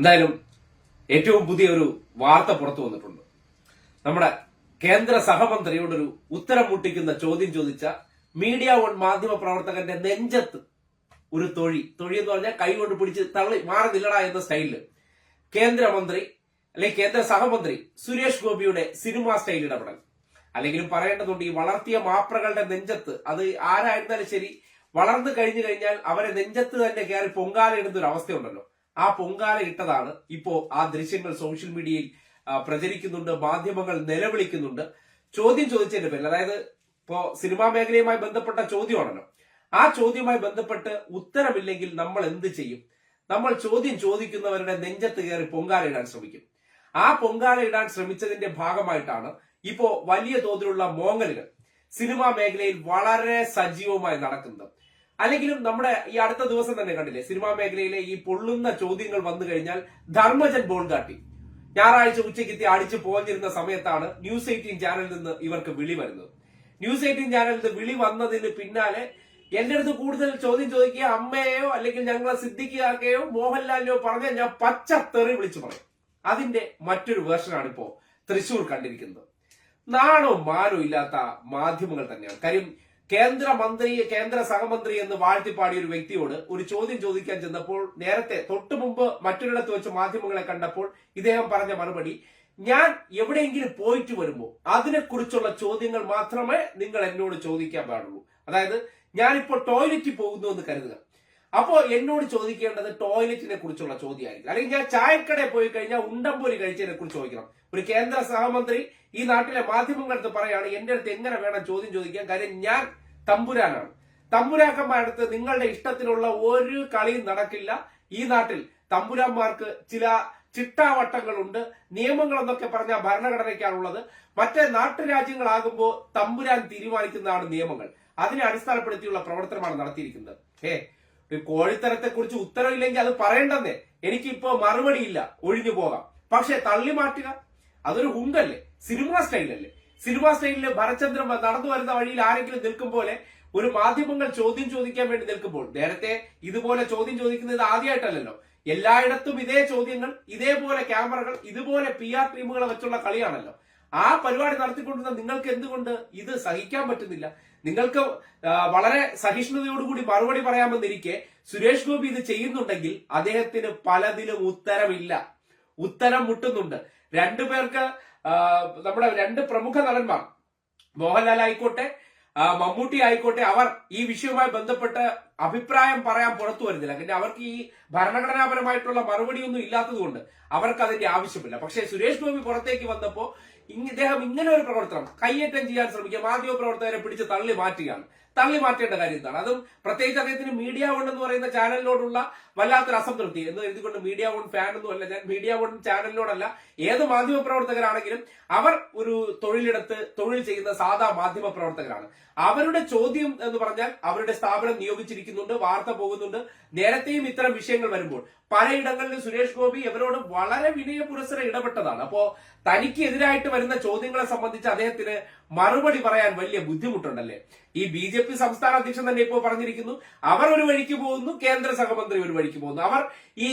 എന്തായാലും ഏറ്റവും പുതിയൊരു വാർത്ത പുറത്തു വന്നിട്ടുണ്ട്. നമ്മുടെ കേന്ദ്ര സഹമന്ത്രിയോടൊരു ഉത്തരം മുട്ടിക്കുന്ന ചോദ്യം ചോദിച്ച മീഡിയ വൺ മാധ്യമ പ്രവർത്തകന്റെ നെഞ്ചത്ത് ഒരു തൊഴി എന്ന് പറഞ്ഞാൽ കൈ കൊണ്ട് പിടിച്ച് തള്ളി മാറി നില്ലട എന്ന സ്റ്റൈലില് കേന്ദ്രമന്ത്രി അല്ലെങ്കിൽ കേന്ദ്ര സഹമന്ത്രി സുരേഷ് ഗോപിയുടെ സിനിമാ സ്റ്റൈൽ ഇടപെടൽ. അല്ലെങ്കിലും പറയേണ്ടതുണ്ട്, ഈ വളർത്തിയ മാപ്രകളുടെ നെഞ്ചത്ത്, അത് ആരായിരുന്നാലും ശരി, വളർന്നു കഴിഞ്ഞു കഴിഞ്ഞാൽ അവരെ നെഞ്ചത്ത് തന്നെ കയറി പൊങ്കാല ഇടുന്ന ഒരു അവസ്ഥയുണ്ടല്ലോ. ആ പൊങ്കാല ഇട്ടതാണ് ഇപ്പോ ആ ദൃശ്യങ്ങൾ സോഷ്യൽ മീഡിയയിൽ പ്രചരിക്കുന്നുണ്ട്, മാധ്യമങ്ങൾ നിലവിളിക്കുന്നുണ്ട്. ചോദ്യം ചോദിച്ചതിന്റെ പേരിൽ, അതായത് ഇപ്പോ സിനിമാ മേഖലയുമായി ബന്ധപ്പെട്ട ചോദ്യമാണല്ലോ, ആ ചോദ്യവുമായി ബന്ധപ്പെട്ട് ഉത്തരമില്ലെങ്കിൽ നമ്മൾ എന്ത് ചെയ്യും? നമ്മൾ ചോദ്യം ചോദിക്കുന്നവരുടെ നെഞ്ചത്ത് കയറി പൊങ്കാല ഇടാൻ ശ്രമിക്കും. ആ പൊങ്കാല ഇടാൻ ശ്രമിച്ചതിന്റെ ഭാഗമായിട്ടാണ് ഇപ്പോ വലിയ തോതിലുള്ള മോങ്ങലുകൾ സിനിമാ മേഖലയിൽ വളരെ സജീവമായി നടക്കുന്നത്. അല്ലെങ്കിലും നമ്മുടെ ഈ അടുത്ത ദിവസം തന്നെ കണ്ടില്ലേ, സിനിമാ മേഖലയിലെ ഈ പൊള്ളുന്ന ചോദ്യങ്ങൾ വന്നു കഴിഞ്ഞാൽ ധർമ്മജൻ ബോൾ കാട്ടി ഞായറാഴ്ച ഉച്ചയ്ക്കെത്തി അടിച്ചു പോഞ്ഞിരുന്ന സമയത്താണ് ന്യൂസ് 18 ചാനലിൽ നിന്ന് ഇവർക്ക് വിളി വരുന്നത്. ന്യൂസ് 18 ചാനലിൽ നിന്ന് വിളി വന്നതിന് പിന്നാലെ എന്റെ അടുത്ത് കൂടുതൽ ചോദ്യം ചോദിക്കുക അമ്മയെയോ അല്ലെങ്കിൽ ഞങ്ങളെ സിദ്ദിഖിയാക്കെയോ മോഹൻലാലിനെയോ പറഞ്ഞാൽ ഞാൻ പച്ച തെറി വിളിച്ചു പറയും. അതിന്റെ മറ്റൊരു വേർഷനാണ് ഇപ്പോ തൃശൂർ കണ്ടിരിക്കുന്നത്. നാണോ മാനോ ഇല്ലാത്ത മാധ്യമങ്ങൾ തന്നെയാണ്. കാര്യം കേന്ദ്ര സഹമന്ത്രി എന്ന് വാഴ്ത്തിപ്പാടിയ ഒരു വ്യക്തിയോട് ഒരു ചോദ്യം ചോദിക്കാൻ ചെന്നപ്പോൾ, നേരത്തെ തൊട്ടു മുമ്പ് മറ്റൊരിടത്ത് വെച്ച് മാധ്യമങ്ങളെ കണ്ടപ്പോൾ ഇദ്ദേഹം പറഞ്ഞ മറുപടി, ഞാൻ എവിടെയെങ്കിലും പോയിട്ട് വരുമ്പോൾ അതിനെക്കുറിച്ചുള്ള ചോദ്യങ്ങൾ മാത്രമേ നിങ്ങൾ എന്നോട് ചോദിക്കാൻ പാടുള്ളൂ. അതായത് ഞാനിപ്പോൾ ടോയ്ലറ്റിൽ പോകുന്നു എന്ന് കരുതുക, അപ്പോ എന്നോട് ചോദിക്കേണ്ടത് ടോയ്ലറ്റിനെ കുറിച്ചുള്ള ചോദ്യമായിരിക്കും. അല്ലെങ്കിൽ ഞാൻ ചായക്കടയിൽ പോയി കഴിഞ്ഞാൽ ഉണ്ടംപോലി കഴിച്ചതിനെ കുറിച്ച് ചോദിക്കണം. ഒരു കേന്ദ്ര സഹമന്ത്രി ഈ നാട്ടിലെ മാധ്യമങ്ങളടുത്ത് പറയാണ് എന്റെ അടുത്ത് എങ്ങനെ വേണം ചോദ്യം ചോദിക്കാൻ, കാര്യം ഞാൻ തമ്പുരാനാണ്. തമ്പുരാക്കന്മാരടുത്ത് നിങ്ങളുടെ ഇഷ്ടത്തിനുള്ള ഒരു കളിയും നടക്കില്ല. ഈ നാട്ടിൽ തമ്പുരാന്മാർക്ക് ചില ചിട്ടാവട്ടങ്ങളുണ്ട്, നിയമങ്ങൾ എന്നൊക്കെ പറഞ്ഞ ഭരണഘടനയ്ക്കാണുള്ളത്. മറ്റേ നാട്ടുരാജ്യങ്ങളാകുമ്പോൾ തമ്പുരാൻ തീരുമാനിക്കുന്നതാണ് നിയമങ്ങൾ. അതിനെ അടിസ്ഥാനപ്പെടുത്തിയുള്ള പ്രവർത്തനമാണ് നടത്തിയിരിക്കുന്നത്. കോഴിത്തരത്തെ കുറിച്ച് ഉത്തരവില്ലെങ്കിൽ അത് പറയേണ്ടെന്നേ, എനിക്കിപ്പോ മറുപടിയില്ല, ഒഴിഞ്ഞു പോകാം. പക്ഷെ തള്ളി മാറ്റുക അതൊരു ഹുങ്കല്ലേ, സിനിമാ സ്റ്റൈലല്ലേ? സിനിമാ സ്റ്റൈലില് ഭരചന്ദ്രൻ നടന്നു വരുന്ന വഴിയിൽ ആരെങ്കിലും നിൽക്കും പോലെ ഒരു മാധ്യമങ്ങൾ ചോദ്യം ചോദിക്കാൻ വേണ്ടി നിൽക്കുമ്പോൾ, നേരത്തെ ഇതുപോലെ ചോദ്യം ചോദിക്കുന്നത് ആദ്യമായിട്ടല്ലല്ലോ, എല്ലായിടത്തും ഇതേ ചോദ്യങ്ങൾ, ഇതേപോലെ ക്യാമറകൾ, ഇതുപോലെ PR ടീമുകളെ വെച്ചുള്ള കളിയാണല്ലോ. ആ പരിപാടി നടത്തിക്കൊണ്ടിരുന്ന നിങ്ങൾക്ക് എന്തുകൊണ്ട് ഇത് സഹിക്കാൻ പറ്റുന്നില്ല? നിങ്ങൾക്ക് വളരെ സഹിഷ്ണുതയോടുകൂടി മറുപടി പറയാമെന്നിരിക്കെ സുരേഷ് ഗോപി ഇത് ചെയ്യുന്നുണ്ടെങ്കിൽ അദ്ദേഹത്തിന് പലതിലും ഉത്തരമില്ല, ഉത്തരം മുട്ടുന്നുണ്ട്. രണ്ടുപേർക്ക്, നമ്മുടെ രണ്ട് പ്രമുഖ നടന്മാർ, മോഹൻലാൽ ആയിക്കോട്ടെ മമ്മൂട്ടി ആയിക്കോട്ടെ, അവർ ഈ വിഷയവുമായി ബന്ധപ്പെട്ട് അഭിപ്രായം പറയാൻ പുറത്തു വരുന്നില്ല. പിന്നെ അവർക്ക് ഈ ഭരണഘടനാപരമായിട്ടുള്ള മറുപടിയൊന്നും ഇല്ലാത്തതുകൊണ്ട് അവർക്ക് അതിന്റെ ആവശ്യമില്ല. പക്ഷേ സുരേഷ് ഗോപി പുറത്തേക്ക് വന്നപ്പോ ഇദ്ദേഹം ഇങ്ങനെ ഒരു പ്രവർത്തനം കയ്യേറ്റം ചെയ്യാൻ ശ്രമിക്കുക, മാധ്യമ പ്രവർത്തകരെ പിടിച്ച് തള്ളി മാറ്റുകയാണ്. തള്ളി മാറ്റേണ്ട കാര്യം എന്താണ്? അതും പ്രത്യേകിച്ച് അദ്ദേഹത്തിന് മീഡിയ വൺ എന്ന് പറയുന്ന ചാനലിനോടുള്ള വല്ലാത്തൊരു അസംതൃപ്തി എന്ന് എഴുതിക്കൊണ്ട്, മീഡിയ വൺ ഫാൻ ഒന്നും അല്ല ഞാൻ, മീഡിയ വൺ ചാനലിനോടല്ല, ഏത് മാധ്യമ പ്രവർത്തകരാണെങ്കിലും അവർ ഒരു തൊഴിലെടുത്ത് തൊഴിൽ ചെയ്യുന്ന സാധാ മാധ്യമ പ്രവർത്തകരാണ്. അവരുടെ ചോദ്യം എന്ന് പറഞ്ഞാൽ അവരുടെ സ്ഥാപനം നിയോഗിച്ചിരിക്കുന്നുണ്ട്, വാർത്ത പോകുന്നുണ്ട്. നേരത്തെയും ഇത്തരം വിഷയങ്ങൾ വരുമ്പോൾ പലയിടങ്ങളിലും സുരേഷ് ഗോപി ഇവരോട് വളരെ വിനയപുരസ്സരം ഇടപെട്ടതാണ്. അപ്പോ തനിക്ക് എതിരായിട്ട് വരുന്ന ചോദ്യങ്ങളെ സംബന്ധിച്ച് അദ്ദേഹത്തിന് മറുപടി പറയാൻ വലിയ ബുദ്ധിമുട്ടുണ്ടല്ലേ? ഈ BJP സംസ്ഥാന അധ്യക്ഷൻ തന്നെ ഇപ്പോൾ പറഞ്ഞിരിക്കുന്നു, അവർ ഒരു വഴിക്ക് പോകുന്നു, കേന്ദ്ര സഹമന്ത്രി ഒരു വഴിക്ക് പോകുന്നു. അവർ ഈ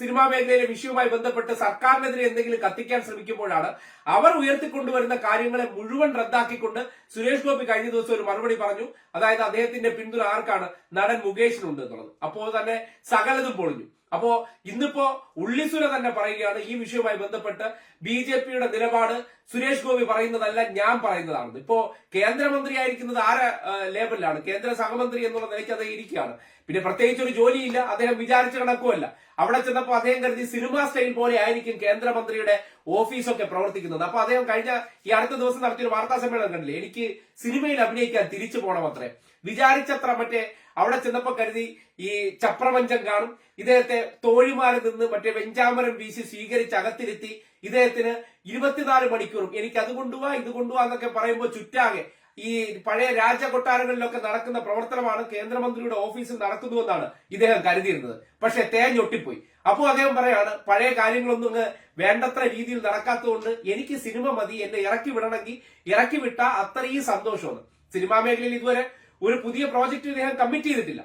സിനിമാ മേഖലയിലെ വിഷയവുമായി ബന്ധപ്പെട്ട് സർക്കാരിനെതിരെ എന്തെങ്കിലും കത്തിക്കാൻ ശ്രമിക്കുമ്പോഴാണ് അവർ ഉയർത്തിക്കൊണ്ടുവരുന്ന കാര്യങ്ങളെ മുഴുവൻ റദ്ദാക്കിക്കൊണ്ട് സുരേഷ് ഗോപി കഴിഞ്ഞ ദിവസം ഒരു മറുപടി പറഞ്ഞു. അതായത് അദ്ദേഹത്തിന്റെ പിന്തുണ ആർക്കാണ്? നടൻ മുകേഷിനുണ്ട് എന്നുള്ളത്. അപ്പോൾ തന്നെ സകലതും പൊളിഞ്ഞു. അപ്പോ ഇന്നിപ്പോ ഉള്ളിസുര തന്നെ പറയുകയാണ് ഈ വിഷയവുമായി ബന്ധപ്പെട്ട് BJPയുടെ നിലപാട് സുരേഷ് ഗോപി പറയുന്നതല്ല, ഞാൻ പറയുന്നതാണ്. ഇപ്പോ കേന്ദ്രമന്ത്രിയായിരിക്കുന്നത് ആരെ ലേബലിലാണ്? കേന്ദ്ര സഹമന്ത്രി എന്നുള്ള നിലയ്ക്ക് അത് ഇരിക്കുകയാണ്. പിന്നെ പ്രത്യേകിച്ച് ഒരു ജോലിയില്ല, അദ്ദേഹം വിചാരിച്ച കണക്കുമല്ല. അവിടെ ചെന്നപ്പോൾ അദ്ദേഹം കരുതി സിനിമാ സ്റ്റൈൽ പോലെ ആയിരിക്കും കേന്ദ്രമന്ത്രിയുടെ ഓഫീസൊക്കെ പ്രവർത്തിക്കുന്നത്. അപ്പൊ അദ്ദേഹം കഴിഞ്ഞ ഈ അടുത്ത ദിവസം നടത്തിയൊരു വാർത്താ സമ്മേളനം കണ്ടില്ലേ, എനിക്ക് സിനിമയിൽ അഭിനയിക്കാൻ തിരിച്ചു പോകണം അത്രേ, വിചാരിച്ചത്ര മറ്റേ അവിടെ ചെന്നപ്പോ കരുതി ഈ ചപ്രപഞ്ചം കാണും, ഇദ്ദേഹത്തെ തോഴിമാരിൽ നിന്ന് മറ്റേ വെഞ്ചാമരം വീശി സ്വീകരിച്ച് അകത്തിരുത്തി ഇദ്ദേഹത്തിന് 24 മണിക്കൂറും എനിക്ക് അത് കൊണ്ടുപോവാ ഇത് കൊണ്ടുപോവാ എന്നൊക്കെ പറയുമ്പോൾ ചുറ്റാകെ ഈ പഴയ രാജകൊട്ടാരങ്ങളിലൊക്കെ നടക്കുന്ന പ്രവർത്തനമാണ് കേന്ദ്രമന്ത്രിയുടെ ഓഫീസിൽ നടക്കുന്നുവെന്നാണ് ഇദ്ദേഹം കരുതിയിരുന്നത്. പക്ഷെ തേഞ്ഞൊട്ടിപ്പോയി. അപ്പോൾ അദ്ദേഹം പറയാണ്, പഴയ കാര്യങ്ങളൊന്നും വേണ്ടത്ര രീതിയിൽ നടക്കാത്തതുകൊണ്ട് എനിക്ക് സിനിമ മതി, എന്നെ ഇറക്കി വിടണമെങ്കിൽ ഇറക്കി വിട്ട അത്രയും സന്തോഷമാണ്. സിനിമാ മേഖലയിൽ ഇതുവരെ ഒരു പുതിയ പ്രോജക്റ്റ് ഇദ്ദേഹം കമ്മിറ്റ് ചെയ്തിട്ടില്ല.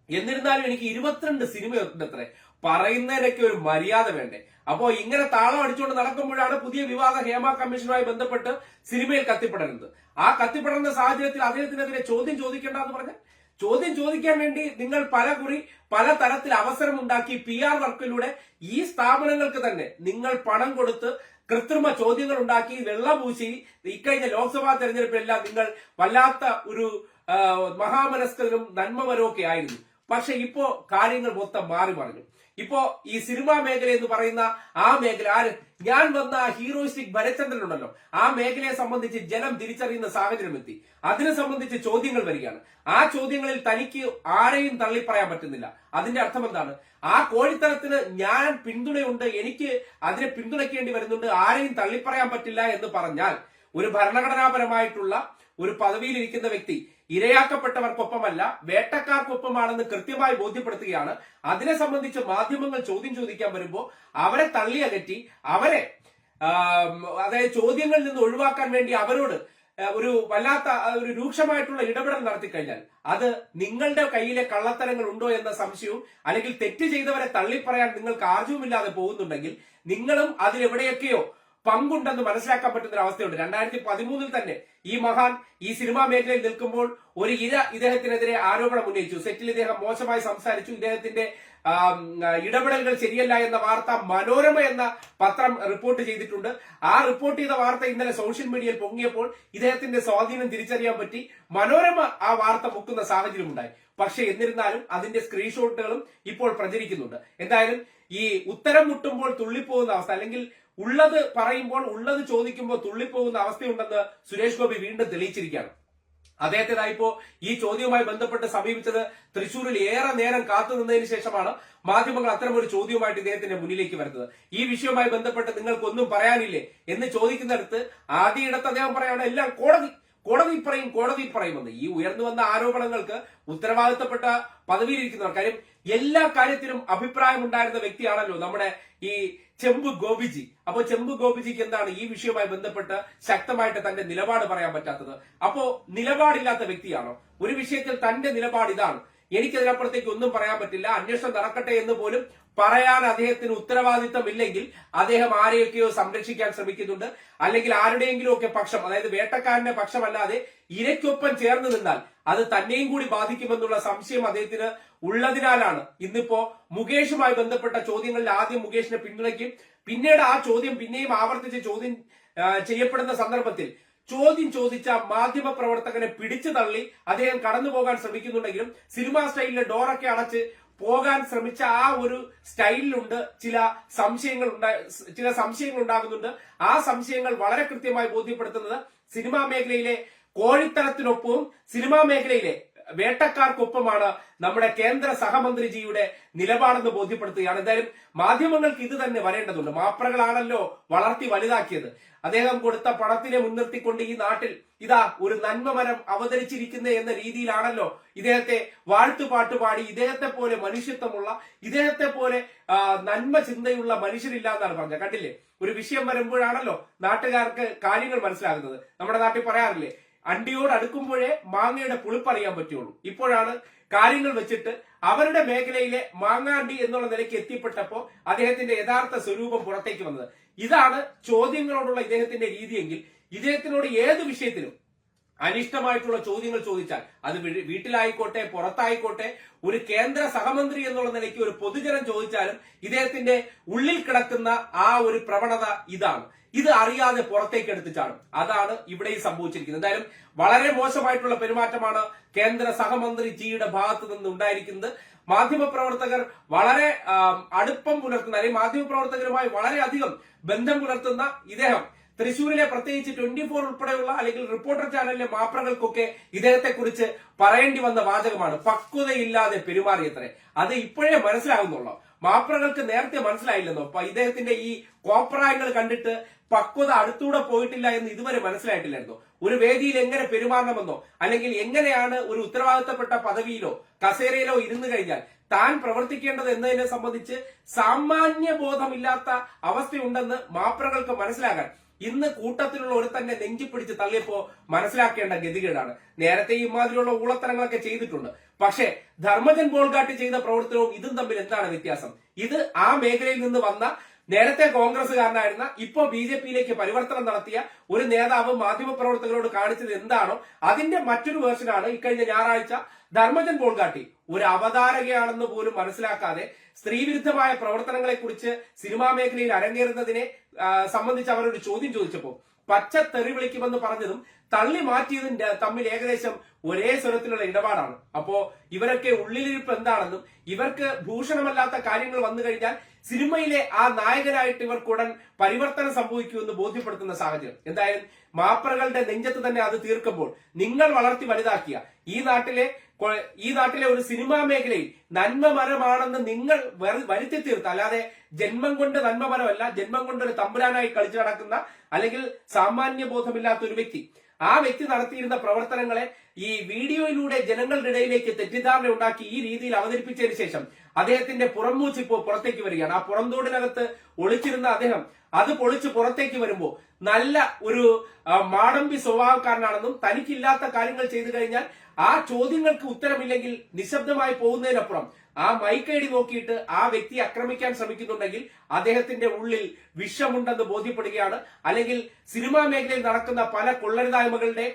എന്നിരുന്നാലും എനിക്ക് 22 സിനിമയുണ്ട് അത്രേ, പറയുന്നതിനൊക്കെ ഒരു മര്യാദ വേണ്ടേ? അപ്പോ ഇങ്ങനെ താളം അടിച്ചുകൊണ്ട് നടക്കുമ്പോഴാണ് പുതിയ വിവാദ ഹേമ കമ്മീഷനുമായി ബന്ധപ്പെട്ട് സിനിമയിൽ കത്തിപ്പടരുന്നത്. ആ കത്തിപ്പടരുന്ന സാഹചര്യത്തിൽ അദ്ദേഹത്തിനെതിരെ ചോദ്യം ചോദിക്കേണ്ട എന്ന് പറഞ്ഞാൽ ചോദ്യം ചോദിക്കാൻ വേണ്ടി നിങ്ങൾ പല തരത്തിൽ അവസരം ഉണ്ടാക്കി PR വർക്കിലൂടെ ഈ സ്ഥാപനങ്ങൾക്ക് തന്നെ നിങ്ങൾ പണം കൊടുത്ത് കൃത്രിമ ചോദ്യങ്ങൾ ഉണ്ടാക്കി വെള്ളപൂശി ഇക്കഴിഞ്ഞ ലോക്സഭാ തെരഞ്ഞെടുപ്പിലെല്ലാം നിങ്ങൾ വല്ലാത്ത ഒരു മഹാമനസ്കരും നന്മവരും ഒക്കെ ആയിരുന്നു. പക്ഷെ ഇപ്പോ കാര്യങ്ങൾ മൊത്തം മാറി മറിഞ്ഞു. ഇപ്പോ ഈ സിനിമാ മേഖല എന്ന് പറയുന്ന ആ മേഖല ഞാൻ വന്ന ഹീറോയിസ്റ്റിക് ഭരചന്ദ്രൻ ഉണ്ടല്ലോ, ആ മേഖലയെ സംബന്ധിച്ച് ജനം തിരിച്ചറിയുന്ന സാഹചര്യം എത്തി. അതിനെ സംബന്ധിച്ച് ചോദ്യങ്ങൾ വരികയാണ്. ആ ചോദ്യങ്ങളിൽ തനിക്ക് ആരെയും തള്ളിപ്പറയാൻ പറ്റുന്നില്ല. അതിന്റെ അർത്ഥം എന്താണ്? ആ കോഴിത്തരത്തിന് ഞാൻ പിന്തുണയുണ്ട്, എനിക്ക് അതിനെ പിന്തുണയ്ക്കേണ്ടി വരുന്നുണ്ട്, ആരെയും തള്ളിപ്പറയാൻ പറ്റില്ല എന്ന് പറഞ്ഞാൽ ഒരു ഭരണഘടനാപരമായിട്ടുള്ള ഒരു പദവിയിൽ ഇരിക്കുന്ന വ്യക്തി ഇരയാക്കപ്പെട്ടവർക്കൊപ്പമല്ല വേട്ടക്കാർക്കൊപ്പമാണെന്ന് കൃത്യമായി ബോധ്യപ്പെടുത്തുകയാണ്. അതിനെ സംബന്ധിച്ച് മാധ്യമങ്ങൾ ചോദ്യം ചോദിക്കാൻ വരുമ്പോൾ അവരെ തള്ളിയകറ്റി അവരെ അതായത് ചോദ്യങ്ങളിൽ നിന്ന് ഒഴിവാക്കാൻ വേണ്ടി അവരോട് ഒരു വല്ലാത്ത ഒരു രൂക്ഷമായിട്ടുള്ള ഇടപെടൽ നടത്തി കഴിഞ്ഞാൽ അത് നിങ്ങളുടെ കയ്യിലെ കള്ളത്തരങ്ങൾ ഉണ്ടോ എന്ന സംശയവും അല്ലെങ്കിൽ തെറ്റ് ചെയ്തവരെ തള്ളിപ്പറയാൻ നിങ്ങൾക്ക് ആർജവുമില്ലാതെ പോകുന്നുണ്ടെങ്കിൽ നിങ്ങളും അതിലെവിടെയൊക്കെയോ പങ്കുണ്ടെന്ന് മനസ്സിലാക്കാൻ പറ്റുന്ന ഒരു അവസ്ഥയുണ്ട്. 2013 തന്നെ ഈ മഹാൻ ഈ സിനിമാ മേഖലയിൽ നിൽക്കുമ്പോൾ ഒരു ഇദ്ദേഹത്തിനെതിരെ ആരോപണം ഉന്നയിച്ചു. സെറ്റിൽ ഇദ്ദേഹം മോശമായി സംസാരിച്ചു, ഇദ്ദേഹത്തിന്റെ ഇടപെടലുകൾ ശരിയല്ല എന്ന വാർത്ത മനോരമ എന്ന പത്രം റിപ്പോർട്ട് ചെയ്തിട്ടുണ്ട്. ആ റിപ്പോർട്ട് ചെയ്ത വാർത്ത ഇന്നലെ സോഷ്യൽ മീഡിയയിൽ പൊങ്ങിയപ്പോൾ ഇദ്ദേഹത്തിന്റെ സ്വാധീനം തിരിച്ചറിയാൻ പറ്റി. മനോരമ ആ വാർത്ത മുക്കുന്ന സാഹചര്യം ഉണ്ടായി. പക്ഷെ എന്നിരുന്നാലും അതിന്റെ സ്ക്രീൻഷോട്ടുകളും ഇപ്പോൾ പ്രചരിക്കുന്നുണ്ട്. എന്തായാലും ഈ ഉത്തരം മുട്ടുമ്പോൾ തുള്ളിപ്പോകുന്ന അവസ്ഥ അല്ലെങ്കിൽ ഉള്ളത് പറയുമ്പോൾ ഉള്ളത് ചോദിക്കുമ്പോൾ തുള്ളിപ്പോകുന്ന അവസ്ഥയുണ്ടെന്ന് സുരേഷ് ഗോപി വീണ്ടും തെളിയിച്ചിരിക്കുകയാണ്. അദ്ദേഹത്തിനായിപ്പോ ഈ ചോദ്യവുമായി ബന്ധപ്പെട്ട് സമീപിച്ചത് തൃശൂരിൽ ഏറെ നേരം കാത്തുനിന്നതിന് ശേഷമാണ് മാധ്യമങ്ങൾ അത്തരമൊരു ചോദ്യവുമായിട്ട് ഇദ്ദേഹത്തിന്റെ മുന്നിലേക്ക് വരുന്നത്. ഈ വിഷയവുമായി ബന്ധപ്പെട്ട് നിങ്ങൾക്കൊന്നും പറയാനില്ലേ എന്ന് ചോദിക്കുന്നിടത്ത് ആദ്യയിടത്ത് അദ്ദേഹം പറയാണ് എല്ലാം കോടതി പറയുമെന്ന്. ഈ ഉയർന്നു വന്ന ആരോപണങ്ങൾക്ക് ഉത്തരവാദിത്തപ്പെട്ട പദവിയിലിരിക്കുന്നവർ, കാര്യം എല്ലാ കാര്യത്തിലും അഭിപ്രായം ഉണ്ടായിരുന്ന വ്യക്തിയാണല്ലോ നമ്മുടെ ഈ ചെമ്പ് ഗോപിജി. അപ്പോ ചെമ്പ് ഗോപിജിക്ക് എന്താണ് ഈ വിഷയവുമായി ബന്ധപ്പെട്ട് ശക്തമായിട്ട് തന്റെ നിലപാട് പറയാൻ പറ്റാത്തത്? അപ്പോ നിലപാടില്ലാത്ത വ്യക്തിയാണോ? ഒരു വിഷയത്തിൽ തന്റെ നിലപാട് ഇതാണ്, എനിക്കതിനപ്പുറത്തേക്ക് ഒന്നും പറയാൻ പറ്റില്ല, അന്വേഷണം നടക്കട്ടെ എന്ന് പോലും പറയാൻ അദ്ദേഹത്തിന് ഉത്തരവാദിത്തമില്ലെങ്കിൽ അദ്ദേഹം ആരെയൊക്കെയോ സംരക്ഷിക്കാൻ ശ്രമിക്കുന്നുണ്ട്. അല്ലെങ്കിൽ ആരുടെയെങ്കിലും ഒക്കെ പക്ഷം, അതായത് വേട്ടക്കാരന്റെ പക്ഷമല്ലാതെ ഇരയ്ക്കൊപ്പം ചേർന്ന് നിന്നാൽ അത് തന്നെയും കൂടി ബാധിക്കുമെന്നുള്ള സംശയം അദ്ദേഹത്തിന് ഉള്ളതിനാലാണ് ഇന്നിപ്പോ മുകേഷുമായി ബന്ധപ്പെട്ട ചോദ്യങ്ങളിൽ ആദ്യം മുകേഷിനെ പിന്തുണയ്ക്കും, പിന്നീട് ആ ചോദ്യം പിന്നെയും ആവർത്തിച്ച് ചോദ്യം ചെയ്യപ്പെടുന്ന സന്ദർഭത്തിൽ ചോദ്യം ചോദിച്ച മാധ്യമ പ്രവർത്തകനെ പിടിച്ചു തള്ളി അദ്ദേഹം കടന്നു പോകാൻ ശ്രമിക്കുന്നുണ്ടെങ്കിലും സിനിമാ സ്റ്റൈലിലെ ഡോറൊക്കെ അടച്ച് പോകാൻ ശ്രമിച്ച ആ ഒരു സ്റ്റൈലിലുണ്ട് ചില സംശയങ്ങൾ ഉണ്ടാകുന്നുണ്ട്. ആ സംശയങ്ങൾ വളരെ കൃത്യമായി ബോധ്യപ്പെടുത്തുന്നത് സിനിമാ മേഖലയിലെ കോഴിത്തരത്തിനൊപ്പവും സിനിമാ മേഖലയിലെ വേട്ടക്കാർക്കൊപ്പമാണ് നമ്മുടെ കേന്ദ്ര സഹമന്ത്രിജിയുടെ നിലപാടെന്ന് ബോധ്യപ്പെടുത്തുകയാണ്. എന്തായാലും മാധ്യമങ്ങൾക്ക് ഇത് തന്നെ വരേണ്ടതുണ്ട്. മാപ്രകളാണല്ലോ വളർത്തി വലുതാക്കിയത്. അദ്ദേഹം കൊടുത്ത പണത്തിനെ മുൻനിർത്തിക്കൊണ്ട് ഈ നാട്ടിൽ ഇതാ ഒരു നന്മമരം അവതരിച്ചിരിക്കുന്ന എന്ന രീതിയിലാണല്ലോ ഇദ്ദേഹത്തെ വാഴ്ത്തുപാട്ട് പാടി ഇദ്ദേഹത്തെ പോലെ മനുഷ്യത്വമുള്ള, ഇദ്ദേഹത്തെ പോലെ നന്മ ചിന്തയുള്ള മനുഷ്യരില്ല എന്നാണ് പറഞ്ഞത്. കണ്ടില്ലേ, ഒരു വിഷയം വരുമ്പോഴാണല്ലോ നാട്ടുകാർക്ക് കാര്യങ്ങൾ മനസ്സിലാകുന്നത്. നമ്മുടെ നാട്ടിൽ പറയാറില്ലേ, അണ്ടിയോട് അടുക്കുമ്പോഴേ മാങ്ങയുടെ പുളിപ്പറിയാൻ പറ്റുള്ളൂ. ഇപ്പോഴാണ് കാര്യങ്ങൾ വെച്ചിട്ട് അവരുടെ മേഖലയിലെ മാങ്ങാണ്ടി എന്നുള്ള നിലയ്ക്ക് എത്തിപ്പെട്ടപ്പോ അദ്ദേഹത്തിന്റെ യഥാർത്ഥ സ്വരൂപം പുറത്തേക്ക് വന്നത്. ഇതാണ് ചോദ്യങ്ങളോടുള്ള ഇദ്ദേഹത്തിന്റെ രീതിയെങ്കിൽ ഇദ്ദേഹത്തിനോട് ഏത് വിഷയത്തിലും അനിഷ്ടമായിട്ടുള്ള ചോദ്യങ്ങൾ ചോദിച്ചാൽ അത് വീട്ടിലായിക്കോട്ടെ പുറത്തായിക്കോട്ടെ ഒരു കേന്ദ്ര സഹമന്ത്രി എന്നുള്ള നിലയ്ക്ക് ഒരു പൊതുജനം ചോദിച്ചാലും ഇദ്ദേഹത്തിന്റെ ഉള്ളിൽ കിടക്കുന്ന ആ ഒരു പ്രവണത ഇതാണ്. ഇത് അറിയാതെ പുറത്തേക്ക് എടുത്ത് ചാടും. അതാണ് ഇവിടെയും സംഭവിച്ചിരിക്കുന്നത്. എന്തായാലും വളരെ മോശമായിട്ടുള്ള പെരുമാറ്റമാണ് കേന്ദ്ര സഹമന്ത്രി ജിയുടെ ഭാഗത്ത് നിന്ന് ഉണ്ടായിരിക്കുന്നത്. മാധ്യമപ്രവർത്തകർ വളരെ അടുപ്പം പുലർത്തുന്ന അല്ലെങ്കിൽ മാധ്യമപ്രവർത്തകരുമായി വളരെയധികം ബന്ധം പുലർത്തുന്ന ഇദ്ദേഹം തൃശൂരിലെ പ്രത്യേകിച്ച് 24 ഉൾപ്പെടെയുള്ള അല്ലെങ്കിൽ റിപ്പോർട്ടർ ചാനലിലെ മാപ്രകൾക്കൊക്കെ ഇദ്ദേഹത്തെ കുറിച്ച് പറയേണ്ടി വന്ന വാചകമാണ് പക്വതയില്ലാതെ പെരുമാറിയത്രേ. അത് ഇപ്പോഴേ മനസ്സിലാകുന്നുള്ളൂ. മാപ്രകൾക്ക് നേരത്തെ മനസ്സിലായില്ലെന്നോ? ഇദ്ദേഹത്തിന്റെ ഈ കോപ്രായങ്ങൾ കണ്ടിട്ട് പക്വത അടുത്തൂടെ പോയിട്ടില്ല എന്ന് ഇതുവരെ മനസ്സിലായിട്ടില്ലായിരുന്നോ? ഒരു വേദിയിൽ എങ്ങനെ പെരുമാറണമെന്നോ അല്ലെങ്കിൽ എങ്ങനെയാണ് ഒരു ഉത്തരവാദിത്തപ്പെട്ട പദവിയിലോ കസേരയിലോ ഇരുന്നു കഴിഞ്ഞാൽ താൻ പ്രവർത്തിക്കേണ്ടത് എന്നതിനെ സംബന്ധിച്ച് സാമാന്യ ബോധമില്ലാത്ത അവസ്ഥയുണ്ടെന്ന് മാപ്രകൾക്ക് മനസ്സിലാകാൻ ഇന്ന് കൂട്ടത്തിലുള്ള ഒരു തന്നെ നെഞ്ചിപ്പിടിച്ച് തള്ളിയപ്പോ മനസ്സിലാക്കേണ്ട ഗതികേടാണ്. നേരത്തെ ഇമാതിരിയുള്ള ഊളത്തരങ്ങളൊക്കെ ചെയ്തിട്ടുണ്ട്. പക്ഷേ ധർമ്മജൻ ബോൾഗാട്ടി ചെയ്ത പ്രവർത്തനവും ഇതും തമ്മിൽ എന്താണ് വ്യത്യാസം? ഇത് ആ മേഖലയിൽ നിന്ന് വന്ന നേരത്തെ കോൺഗ്രസുകാരനായിരുന്ന ഇപ്പോ BJPയിലേക്ക് പരിവർത്തനം നടത്തിയ ഒരു നേതാവ് മാധ്യമപ്രവർത്തകരോട് കാണിച്ചത് എന്താണോ അതിന്റെ മറ്റൊരു വേർഷനാണ് ഇക്കഴിഞ്ഞ ഞായറാഴ്ച ധർമ്മജൻ ബോൾഗാട്ടി. ഒരു അവതാരകയാണെന്ന് പോലും മനസ്സിലാക്കാതെ സ്ത്രീവിരുദ്ധമായ പ്രവർത്തനങ്ങളെ കുറിച്ച് സിനിമാ മേഖലയിൽ അരങ്ങേറുന്നതിനെ സംബന്ധിച്ച് അവരൊരു ചോദ്യം ചോദിച്ചപ്പോ പച്ച തെറി വിളിക്കുമെന്ന് പറഞ്ഞതും തള്ളി മാറ്റിയതും തമ്മിൽ ഏകദേശം ഒരേ സ്വരത്തിലുള്ള ഇടപാടാണ്. അപ്പോ ഇവരൊക്കെ ഉള്ളിലിരിപ്പ് എന്താണെന്നും ഇവർക്ക് ഭൂഷണമല്ലാത്ത കാര്യങ്ങൾ വന്നു കഴിഞ്ഞാൽ സിനിമയിലെ ആ നായകനായിട്ട് ഇവർക്കുടൻ പരിവർത്തനം സംഭവിക്കുമെന്ന് ബോധ്യപ്പെടുത്തുന്ന സാഹചര്യം. എന്തായാലും മാപ്രകളുടെ നെഞ്ചത്ത് തന്നെ അത് തീർക്കുമ്പോൾ നിങ്ങൾ വളർത്തി വലുതാക്കിയ ഈ നാട്ടിലെ ഒരു സിനിമാ മേഖലയിൽ നന്മമരമാണെന്ന് നിങ്ങൾ വരുത്തി തീർത്ത, അല്ലാതെ ജന്മം കൊണ്ട് നന്മമരമല്ല, ജന്മം കൊണ്ട് ഒരു തമ്പുരാനായി കളിച്ചു നടക്കുന്ന അല്ലെങ്കിൽ സാമാന്യ ബോധമില്ലാത്ത ഒരു വ്യക്തി, ആ വ്യക്തി നടത്തിയിരുന്ന പ്രവർത്തനങ്ങളെ ഈ വീഡിയോയിലൂടെ ജനങ്ങളുടെ ഇടയിലേക്ക് തെറ്റിദ്ധാരണ ഉണ്ടാക്കി ഈ രീതിയിൽ അവതരിപ്പിച്ചതിന് ശേഷം അദ്ദേഹത്തിന്റെ പുറംമൂച്ച് ഇപ്പോൾ പുറത്തേക്ക് വരികയാണ്. ആ പുറന്തോടിനകത്ത് ഒളിച്ചിരുന്ന അദ്ദേഹം അത് പൊളിച്ച് പുറത്തേക്ക് വരുമ്പോൾ നല്ല ഒരു മാടമ്പി സ്വഭാവക്കാരനാണെന്നും തനിക്കില്ലാത്ത കാര്യങ്ങൾ ചെയ്തു കഴിഞ്ഞാൽ ആ ചോദ്യങ്ങൾക്ക് ഉത്തരമില്ലെങ്കിൽ നിശബ്ദമായി പോകുന്നതിനപ്പുറം ആ മൈക്കൈഡി നോക്കിയിട്ട് ആ വ്യക്തിയെ ആക്രമിക്കാൻ ശ്രമിക്കുന്നുണ്ടെങ്കിൽ അദ്ദേഹത്തിന്റെ ഉള്ളിൽ വിഷമുണ്ടെന്ന് ബോധ്യപ്പെടുകയാണ്. അല്ലെങ്കിൽ സിനിമാ മേഖലയിൽ നടക്കുന്ന പല കൊള്ളരുതായ്മകളുടെ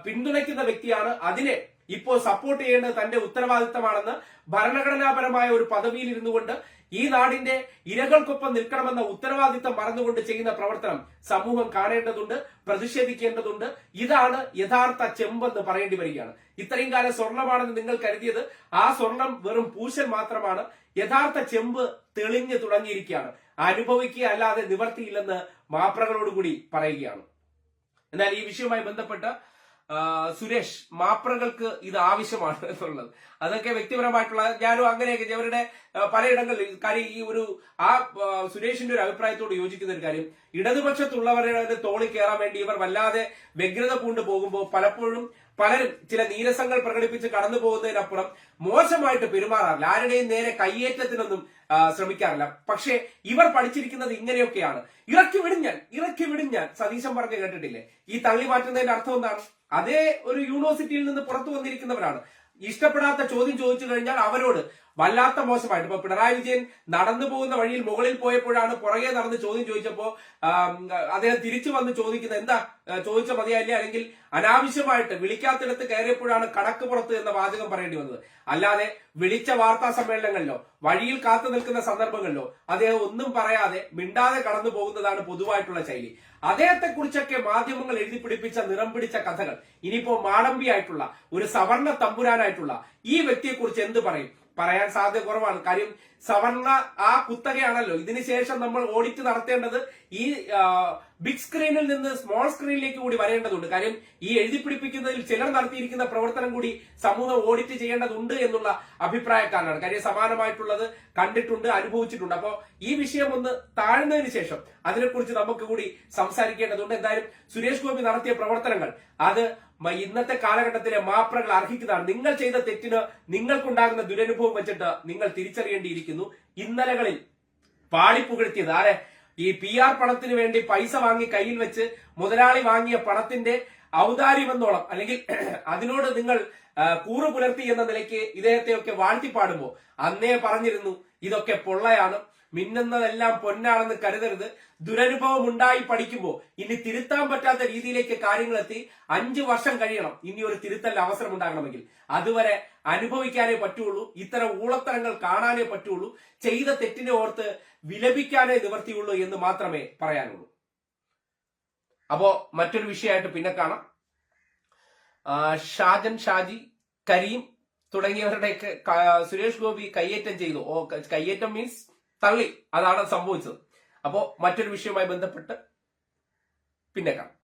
പിന്തുണയ്ക്കുന്ന വ്യക്തിയാണ്. അതിനെ ഇപ്പോൾ സപ്പോർട്ട് ചെയ്യേണ്ടത് തന്റെ ഉത്തരവാദിത്തമാണെന്ന് ഭരണഘടനാപരമായ ഒരു പദവിയിൽ ഇരുന്നുകൊണ്ട് ഈ നാടിന്റെ ഇരകൾക്കൊപ്പം നിൽക്കണമെന്ന ഉത്തരവാദിത്തം മറന്നുകൊണ്ട് ചെയ്യുന്ന പ്രവർത്തനം സമൂഹം കാണേണ്ടതുണ്ട്, പ്രതിഷേധിക്കേണ്ടതുണ്ട്. ഇതാണ് യഥാർത്ഥ ചെമ്പെന്ന് പറയേണ്ടി വരികയാണ്. ഇത്രയും കാലം സ്വർണമാണെന്ന് നിങ്ങൾ കരുതിയത് ആ സ്വർണം വെറും പൂശൽ മാത്രമാണ്. യഥാർത്ഥ ചെമ്പ് തെളിഞ്ഞു തുടങ്ങിയിരിക്കുകയാണ്. അനുഭവിക്കുക അല്ലാതെ നിവർത്തിയില്ലെന്ന് മാപ്രകളോടുകൂടി പറയുകയാണ്. എന്നാൽ ഈ വിഷയവുമായി ബന്ധപ്പെട്ട സുരേഷ് മാപ്രകൾക്ക് ഇത് ആവശ്യമാണ് എന്നുള്ളത് അതൊക്കെ വ്യക്തിപരമായിട്ടുള്ള ഞാനും അങ്ങനെയൊക്കെ അവരുടെ പലയിടങ്ങളിൽ കാര്യം ഈ ഒരു സുരേഷിന്റെ ഒരു അഭിപ്രായത്തോട് യോജിക്കുന്ന ഒരു കാര്യം, ഇടതുപക്ഷത്തുള്ളവരുടെ തോളിൽ കയറാൻ വേണ്ടി ഇവർ വല്ലാതെ വ്യഗ്രത പൂണ്ട് പോകുമ്പോൾ പലപ്പോഴും പലരും ചില നീരസങ്ങൾ പ്രകടിപ്പിച്ച് കടന്നു പോകുന്നതിനപ്പുറം മോശമായിട്ട് പെരുമാറാറില്ല, ആരുടെയും നേരെ കയ്യേറ്റത്തിനൊന്നും ശ്രമിക്കാറില്ല. പക്ഷേ ഇവർ പഠിച്ചിരിക്കുന്നത് ഇങ്ങനെയൊക്കെയാണ്. ഇറക്കി വിടും ഞാൻ സതീശൻ പറഞ്ഞു കേട്ടിട്ടില്ലേ? ഈ തള്ളി മാറ്റുന്നതിന്റെ അർത്ഥം എന്താണ്? അതേ ഒരു യൂണിവേഴ്സിറ്റിയിൽ നിന്ന് പുറത്തു വന്നിരിക്കുന്നവരാണ്. ഇഷ്ടപ്പെടാത്ത ചോദ്യം ചോദിച്ചു കഴിഞ്ഞാൽ അവരോട് വല്ലാത്ത മോശമായിട്ട്. ഇപ്പൊ പിണറായി വിജയൻ നടന്നു പോകുന്ന വഴിയിൽ മുകളിൽ പോയപ്പോഴാണ് പുറകെ നടന്ന് ചോദ്യം ചോദിച്ചപ്പോ അദ്ദേഹം തിരിച്ചു വന്ന് ചോദിക്കുന്നത് എന്താ ചോദിച്ച മതിയായില്ല, അല്ലെങ്കിൽ അനാവശ്യമായിട്ട് വിളിക്കാത്തിടത്ത് കയറിയപ്പോഴാണ് കണക്ക് പുറത്ത് എന്ന വാചകം പറയേണ്ടി വന്നത്. അല്ലാതെ വിളിച്ച വാർത്താ സമ്മേളനങ്ങളിലോ വഴിയിൽ കാത്തു നിൽക്കുന്ന സന്ദർഭങ്ങളിലോ അദ്ദേഹം ഒന്നും പറയാതെ മിണ്ടാതെ കടന്നു പോകുന്നതാണ് പൊതുവായിട്ടുള്ള ശൈലി. അദ്ദേഹത്തെ കുറിച്ചൊക്കെ മാധ്യമങ്ങൾ എഴുതി പിടിപ്പിച്ച നിറം പിടിച്ച കഥകൾ ഇനിയിപ്പോ മാടമ്പിയായിട്ടുള്ള ഒരു സവർണ തമ്പുരാനായിട്ടുള്ള ഈ വ്യക്തിയെ കുറിച്ച് എന്ത് പറയും? പറയാൻ സാധ്യത കുറവാണ്. കാര്യം സവർണ ആ കുത്തകയാണല്ലോ. ഇതിനുശേഷം നമ്മൾ ഓഡിറ്റ് നടത്തേണ്ടത് ഈ ബിഗ് സ്ക്രീനിൽ നിന്ന് സ്മോൾ സ്ക്രീനിലേക്ക് കൂടി വരേണ്ടതുണ്ട്. കാര്യം ഈ എഴുതി പിടിപ്പിക്കുന്നതിൽ ചിലർ നടത്തിയിരിക്കുന്ന പ്രവർത്തനം കൂടി സമൂഹം ഓഡിറ്റ് ചെയ്യേണ്ടതുണ്ട് എന്നുള്ള അഭിപ്രായക്കാരനാണ്. കാര്യം സമാനമായിട്ടുള്ളത് കണ്ടിട്ടുണ്ട്, അനുഭവിച്ചിട്ടുണ്ട്. അപ്പോ ഈ വിഷയം ഒന്ന് താഴ്ന്നതിന് ശേഷം അതിനെക്കുറിച്ച് നമുക്ക് കൂടി സംസാരിക്കേണ്ടതുണ്ട്. എന്തായാലും സുരേഷ് ഗോപി നടത്തിയ പ്രവർത്തനങ്ങൾ അത് ഇന്നത്തെ കാലഘട്ടത്തിലെ മാപ്രകൾ അർഹിക്കുന്നതാണ്. നിങ്ങൾ ചെയ്ത തെറ്റിന് നിങ്ങൾക്കുണ്ടാകുന്ന ദുരനുഭവം വെച്ചിട്ട് നിങ്ങൾ തിരിച്ചറിയേണ്ടിയിരിക്കുന്നു. ഇന്നലകളിൽ പാളിപ്പുകഴ്ത്തിയത് ആരെ? ഈ PR പണത്തിന് വേണ്ടി പൈസ വാങ്ങി കയ്യിൽ വെച്ച് മുതലാളി വാങ്ങിയ പണത്തിന്റെ ഔദാര്യമെന്നോളം അല്ലെങ്കിൽ അതിനോട് നിങ്ങൾ കൂറു പുലർത്തി എന്ന നിലയ്ക്ക് ഇദ്ദേഹത്തെയൊക്കെ വാഴ്ത്തിപ്പാടുമ്പോ അന്നേ പറഞ്ഞിരുന്നു ഇതൊക്കെ പൊള്ളയാണ്, മിന്നുന്നതെല്ലാം പൊന്നാണെന്ന് കരുതരുത്. ദുരനുഭവം ഉണ്ടായി പഠിക്കുമ്പോൾ ഇനി തിരുത്താൻ പറ്റാത്ത രീതിയിലേക്ക് കാര്യങ്ങൾ എത്തി 5 വർഷം കഴിയണം ഇനി ഒരു തിരുത്തൽ അവസരം ഉണ്ടാകണമെങ്കിൽ. അതുവരെ അനുഭവിക്കാനേ പറ്റുള്ളൂ, ഇത്തരം ഊളത്തരങ്ങൾ കാണാനേ പറ്റുള്ളൂ, ചെയ്ത തെറ്റിനെ ഓർത്ത് വിലപിക്കാനേ നിവർത്തിയുള്ളൂ എന്ന് മാത്രമേ പറയാനുള്ളൂ. അപ്പോ മറ്റൊരു വിഷയമായിട്ട് പിന്നെ കാണാം. ഷാജൻ, ഷാജി, കരീം തുടങ്ങിയവരുടെയൊക്കെ സുരേഷ് ഗോപി കയ്യേറ്റം ചെയ്തു. കയ്യേറ്റം മീൻസ് തള്ളി, അതാണ് സംഭവിച്ചത്. അപ്പോ മറ്റൊരു വിഷയവുമായി ബന്ധപ്പെട്ട് പിന്നെ കാണാം.